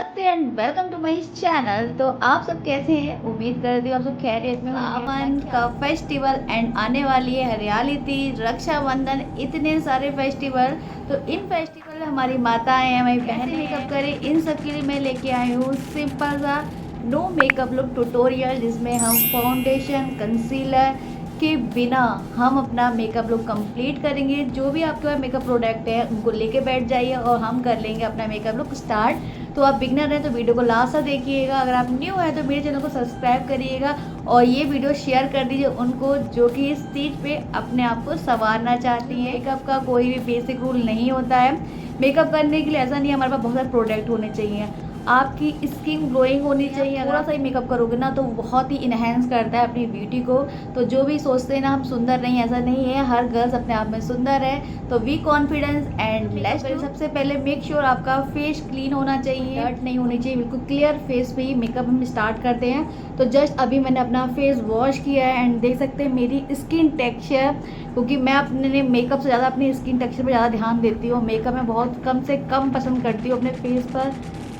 नमस्ते and welcome to my channel. तो आप सब कैसे हैं? उम्मीद करती हूँ आप सब खैरियत में होंगे। सावन का फेस्टिवल एंड आने वाली है, हरियाली तीज, रक्षाबंधन, इतने सारे फेस्टिवल। तो इन फेस्टिवल में हमारी माताएं हैं, हमारी बहनें मेकअप करें, इन सब के लिए मैं लेके आई हूँ सिंपल सा नो मेकअप लुक ट्यूटोरियल, जिसमें हम फाउंडेशन कंसीलर के बिना हम अपना मेकअप लुक कंप्लीट करेंगे। जो भी आपके पास मेकअप प्रोडक्ट है उनको लेके बैठ जाइए और हम कर लेंगे अपना मेकअप लुक स्टार्ट। तो आप बिगनर हैं तो वीडियो को लास्ट तक देखिएगा। अगर आप न्यू है तो मेरे चैनल को सब्सक्राइब करिएगा और ये वीडियो शेयर कर दीजिए उनको जो कि इस चीज़ पे अपने आप को संवारना चाहती हैं। मेकअप का कोई भी बेसिक रूल नहीं होता है। मेकअप करने के लिए ऐसा नहीं है हमारे पास बहुत सारे प्रोडक्ट होने चाहिए। आपकी स्किन ग्लोइंग होनी चाहिए। थोड़ा सा ही मेकअप करोगे ना तो बहुत ही इन्हेंस करता है अपनी ब्यूटी को। तो जो भी सोचते हैं ना हम सुंदर नहीं, ऐसा नहीं है। हर गर्ल्स अपने आप में सुंदर है। तो वी कॉन्फिडेंस एंड लेट्स। सबसे पहले मेक श्योर आपका फेस क्लीन होना चाहिए, डर्ट नहीं होनी चाहिए, बिल्कुल क्लियर फेस पे ही मेकअप हम स्टार्ट करते हैं। तो जस्ट अभी मैंने अपना फेस वॉश किया है एंड देख सकते हैं मेरी स्किन टेक्सचर, क्योंकि मैं अपने मेकअप से ज़्यादा अपनी स्किन टेक्सचर पर ज़्यादा ध्यान देती हूँ। मेकअप में बहुत कम से कम पसंद करती हूँ अपने फेस पर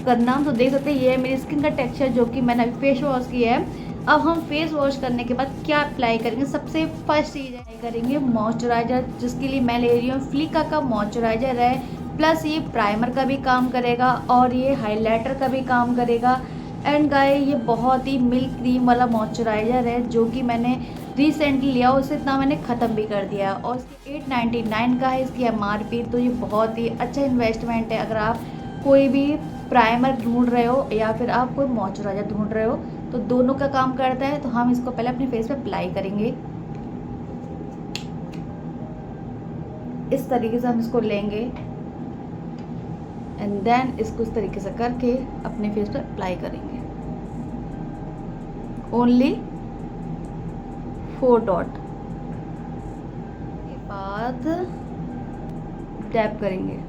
करना। तो देख सकते हैं ये है मेरी स्किन का टेक्सचर जो कि मैंने अभी फेस वॉश किया है। अब हम फेस वॉश करने के बाद क्या अप्लाई करेंगे? सबसे फर्स्ट चीज़ अप्लाई करेंगे मॉइस्चराइज़र, जिसके लिए मैं ले रही हूँ फ्लिका का मॉइस्चराइज़र है। प्लस ये प्राइमर का भी काम करेगा और ये हाइलाइटर का भी काम करेगा। एंड गाय ये बहुत ही मिल्क क्रीम वाला मॉइस्चराइज़र है जो कि मैंने रिसेंटली लिया, उससे इतना मैंने ख़त्म भी कर दिया और इसकी 899 का है इसकी MRP। तो ये बहुत ही अच्छा इन्वेस्टमेंट है अगर आप कोई भी प्राइमर ढूंढ रहे हो या फिर आप कोई मॉइस्चराइज़र ढूंढ रहे हो, तो दोनों का काम करता है। तो हम इसको पहले अपने फेस पे अप्लाई करेंगे। इस तरीके से हम इसको लेंगे एंड देन इसको इस तरीके से करके अपने फेस पे अप्लाई करेंगे। ओनली 4 डॉट के बाद टैप करेंगे।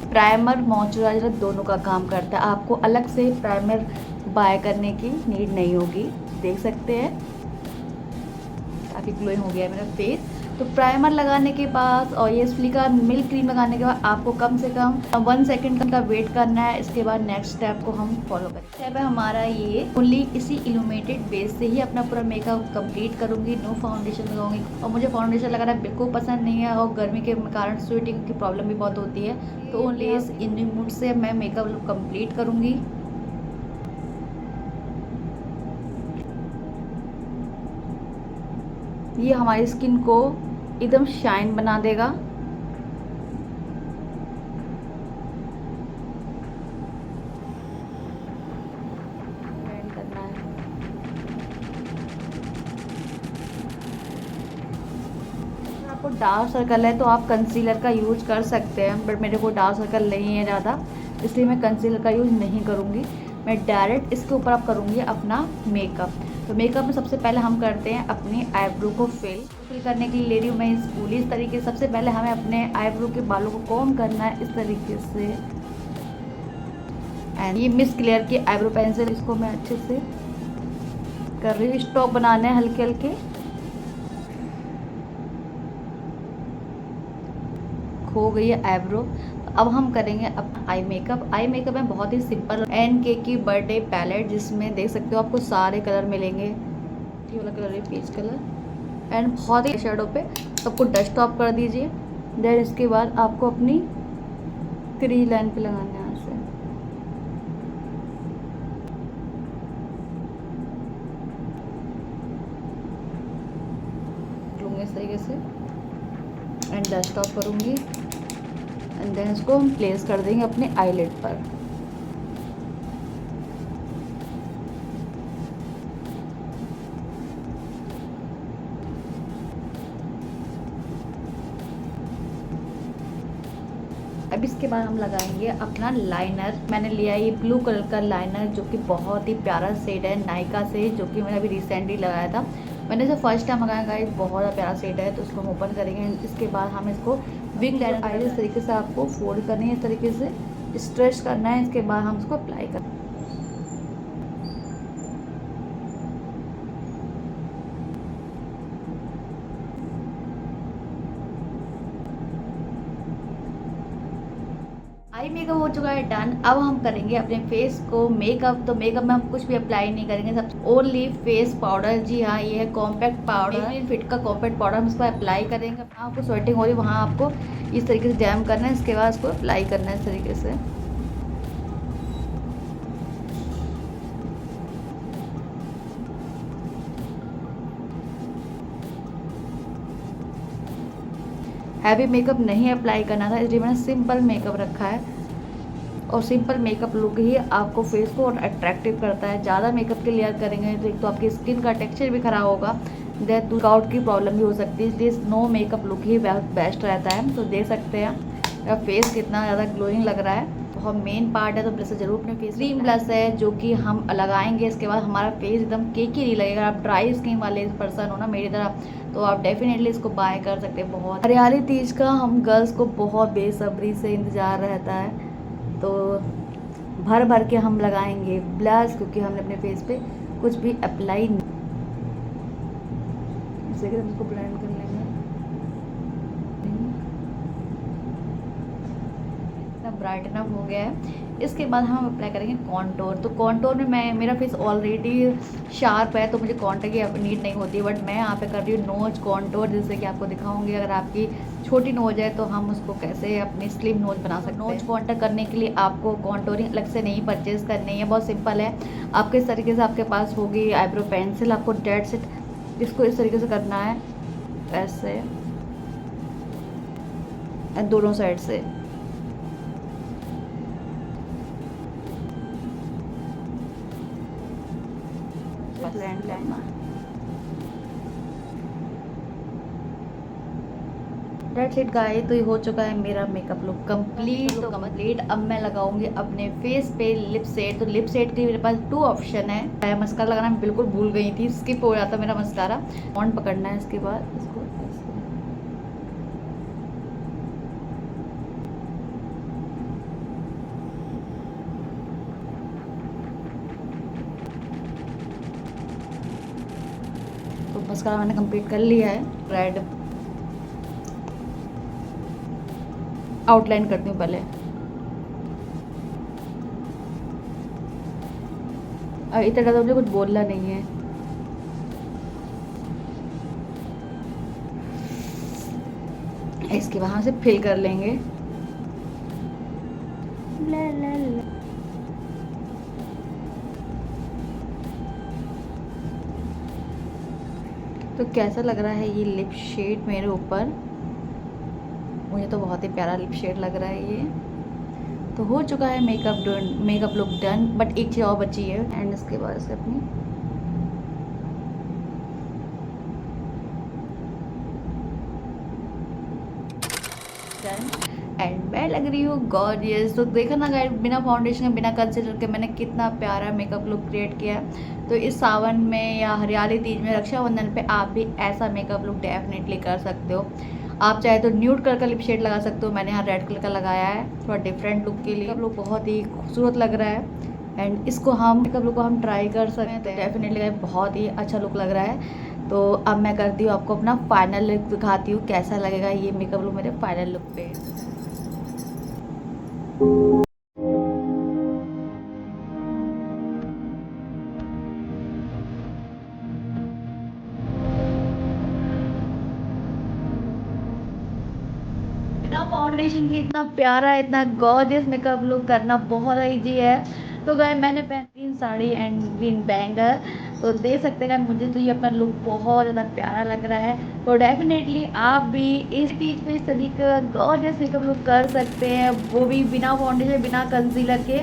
प्राइमर मॉइस्चराइज़र दोनों का काम करता है, आपको अलग से प्राइमर बाय करने की नीड नहीं होगी। देख सकते हैं काफ़ी ग्लोइंग हो गया है मेरा फेस। तो प्राइमर लगाने के बाद और ये फ्लिका मिल्क क्रीम लगाने के बाद आपको कम से कम 1 सेकेंड का वेट करना है। इसके बाद नेक्स्ट स्टेप को हम फॉलो करेंगे। स्टेप है हमारा ये, ओनली इसी इल्यूमिनेटेड बेस से ही अपना पूरा मेकअप कंप्लीट करूँगी। नो फाउंडेशन लगाऊंगी और मुझे फाउंडेशन लगाना बिल्कुल पसंद नहीं है और गर्मी के कारण स्वेटिंग की प्रॉब्लम भी बहुत होती है। तो ओनली इस इल्यूमिनेट से मैं मेकअप लुक कंप्लीट करूँगी। ये हमारी स्किन को एकदम शाइन बना देगा। करना है आपको डार्क सर्कल है तो आप कंसीलर का यूज कर सकते हैं, बट मेरे को डार्क सर्कल नहीं है ज़्यादा, इसलिए मैं कंसीलर का यूज़ नहीं करूँगी। मैं डायरेक्ट इसके ऊपर अब करूँगी अपना मेकअप। तो मेकअप में सबसे पहले हम करते हैं अपनी आईब्रो को फिल करने के लिए ले रही हूँ मैं इस पूरी इस तरीके से। सबसे पहले हमें अपने आईब्रो के बालों को कॉम्ब करना है इस तरीके से। एंड ये मिस क्लियर की आईब्रो पेंसिल, इसको मैं अच्छे से कर रही हूँ। स्टॉक बनाने हैं हल्के हल्के। हो गई है आईब्रो। अब हम करेंगे अपना आई मेकअप। आई मेकअप में बहुत ही सिंपल NK की बर्थडे पैलेट, जिसमें देख सकते हो आपको सारे कलर मिलेंगे। ये वाला कलर है पीच कलर एंड बहुत ही शेडो पे सबको डस्ट ऑफ कर दीजिए। देन इसके बाद आपको अपनी 3 लाइन पे लगाना है यहाँ से। लूँगी इस तरीके से एंड डस्ट ऑफ करूँगी एंड देन इसको हम प्लेस कर देंगे अपने आईलिड पर। अब इसके बाद हम लगाएंगे अपना लाइनर। मैंने लिया ये ब्लू कलर का लाइनर जो कि बहुत ही प्यारा शेड है नायका से, जो कि मैंने अभी रिसेंटली लगाया था। मैंने इसे फर्स्ट टाइम लगाया गाइस, बहुत प्यारा शेड है। तो इसको हम ओपन करेंगे। इसके बाद हम इसको विंग लाइनर इस तरीके से आपको फोल्ड करनी है, इस तरीके से स्ट्रेच करना है। इसके बाद हम इसको अप्लाई करें। आई मेकअप हो चुका है डन। अब हम करेंगे अपने फेस को मेकअप। तो मेकअप में हम कुछ भी अप्लाई नहीं करेंगे, सब ओनली फेस पाउडर। जी हाँ, ये है कॉम्पैक्ट पाउडर, फिट का कॉम्पैक्ट पाउडर। हम इसको अप्लाई करेंगे। आपको स्वेटिंग हो रही है वहाँ आपको इस तरीके से डैम करना है, इसके बाद इसको अप्लाई करना है इस तरीके से। हैवी मेकअप नहीं अप्लाई करना था, इसलिए मैंने सिंपल मेकअप रखा है। और सिंपल मेकअप लुक ही आपको फेस को और अट्रैक्टिव करता है। ज़्यादा मेकअप के लेयर करेंगे तो एक तो आपकी स्किन का टेक्सचर भी खराब होगा, दैट वर्कआउट की प्रॉब्लम भी हो सकती है, इसलिए नो मेकअप लुक ही बेस्ट रहता है। तो देख सकते हैं मेरा फेस कितना ज़्यादा ग्लोइंग लग रहा है। बहुत मेन पार्ट है, तो ब्लश जरूर अपने फेस। क्रीम ब्लश है जो कि हम लगाएंगे, इसके बाद हमारा फेस एकदम केकी नहीं लगेगा। आप ड्राई स्किन वाले पर्सन हो ना मेरी तरह, तो आप डेफिनेटली इसको बाय कर सकते हैं। बहुत हरियाली तीज का हम गर्ल्स को बहुत बेसब्री से इंतज़ार रहता है, तो भर भर के हम लगाएंगे ब्लश, क्योंकि हमने अपने फेस पे कुछ भी अप्लाई नहीं। इसे हम इसको ब्लेंड कर लेंगे। इतना ब्राइटन हो गया है। इसके बाद हम अप्लाई करेंगे कॉन्टोर। तो कॉन्टोर में मेरा फेस ऑलरेडी शार्प है, तो मुझे कॉन्टोर की नीड नहीं होती है, बट मैं यहाँ पे कर रही हूँ नोज कॉन्टोर, जिससे कि आपको दिखाऊंगी अगर आपकी छोटी नोज है तो हम उसको कैसे अपनी स्लिम नोज बना सकते हैं। नोज कॉन्टोर करने के लिए आपको कॉन्टोरिंग अलग से नहीं परचेज करनी है, बहुत सिंपल है। आपके इस तरीके से आपके पास होगी आईब्रो पेंसिल, आपको डेट सेट इसको इस तरीके से करना है, ऐसे दोनों साइड से। ब्लेंड करना है। डेट्स इट गाइस, तो ये हो चुका है मेरा मेकअप लुक कंप्लीट। अब मैं लगाऊंगी अपने फेस पे लिप सेट। तो लिप सेट के लिए मेरे पास 2 ऑप्शन है। मस्कारा लगाना मैं बिल्कुल भूल गई थी, स्किप हो जाता मेरा मस्कारा। पॉन्ड पकड़ना है, इसके बाद इसको तो मस्कारा मैंने कंप्लीट कर लिया है। रेड आउटलाइन करती हूँ पहले। इतना ज़्यादा मुझे कुछ बोलना नहीं है। इसके वहाँ से फिल कर लेंगे। ला ला ला। तो कैसा लग रहा है ये लिप शेड मेरे ऊपर? मुझे तो बहुत ही प्यारा लिप शेड लग रहा है ये। तो हो चुका है मेकअप लुक डन, बट एक चीज़ और बची है। एंड इसके बाद से अपनी एंड मैं लग रही हूँ गॉर्जियस। तो देखा ना गाइस, बिना फाउंडेशन बिना कंसीलर के मैंने कितना प्यारा मेकअप लुक क्रिएट किया। तो इस सावन में या हरियाली तीज में, रक्षाबंधन पे आप भी ऐसा मेकअप लुक डेफिनेटली कर सकते हो। आप चाहे तो न्यूड कलर का लिप शेड लगा सकते हो, मैंने यहाँ रेड कलर का लगाया है थोड़ा डिफरेंट लुक के लिए। मेकअप लुक बहुत ही खूबसूरत लग रहा है एंड इसको हम मेकअप लुक को हम ट्राई कर सकते हैं। तो डेफिनेटली बहुत ही अच्छा लुक लग रहा है। तो अब मैं करती हूँ आपको अपना फाइनल लुक दिखाती हूँ कैसा लगेगा ये मेकअप लुक मेरे फाइनल लुक पे। बिना फाउंडेशन की इतना प्यारा इतना गॉर्जियस मेकअप लुक करना बहुत ईजी है। तो गाय मैंने पहनी साड़ी एंड ग्रीन बैंगल, तो देख सकते हैं मुझे तो ये अपना लुक बहुत ज़्यादा प्यारा लग रहा है। तो डेफिनेटली आप भी इस चीज़ पे इस तरीके का गॉर्जियस मेकअप लुक कर सकते हैं, वो भी बिना फाउंडेशन बिना कंसीलर के।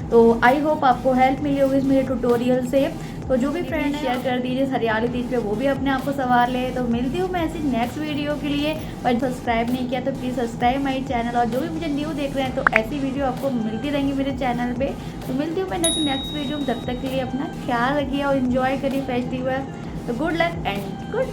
तो आई होप आपको हेल्प मिली होगी इस मेरे ट्यूटोरियल से। तो जो भी फ्रेंड शेयर कर दीजिए हरियाली तीज पे, वो भी अपने आप को संवार ले। तो मिलती हूँ मैं ऐसी नेक्स्ट वीडियो के लिए। पर सब्सक्राइब नहीं किया तो प्लीज़ सब्सक्राइब माई चैनल, और जो भी मुझे न्यू देख रहे हैं तो ऐसी वीडियो आपको मिलती रहेंगी मेरे चैनल पे। तो मिलती हूँ मैं नेक्स्ट वीडियो में, तब तक के लिए अपना ख्याल रखिए और इन्जॉय करिए फेस्टिवल। तो गुड लक एंड गुड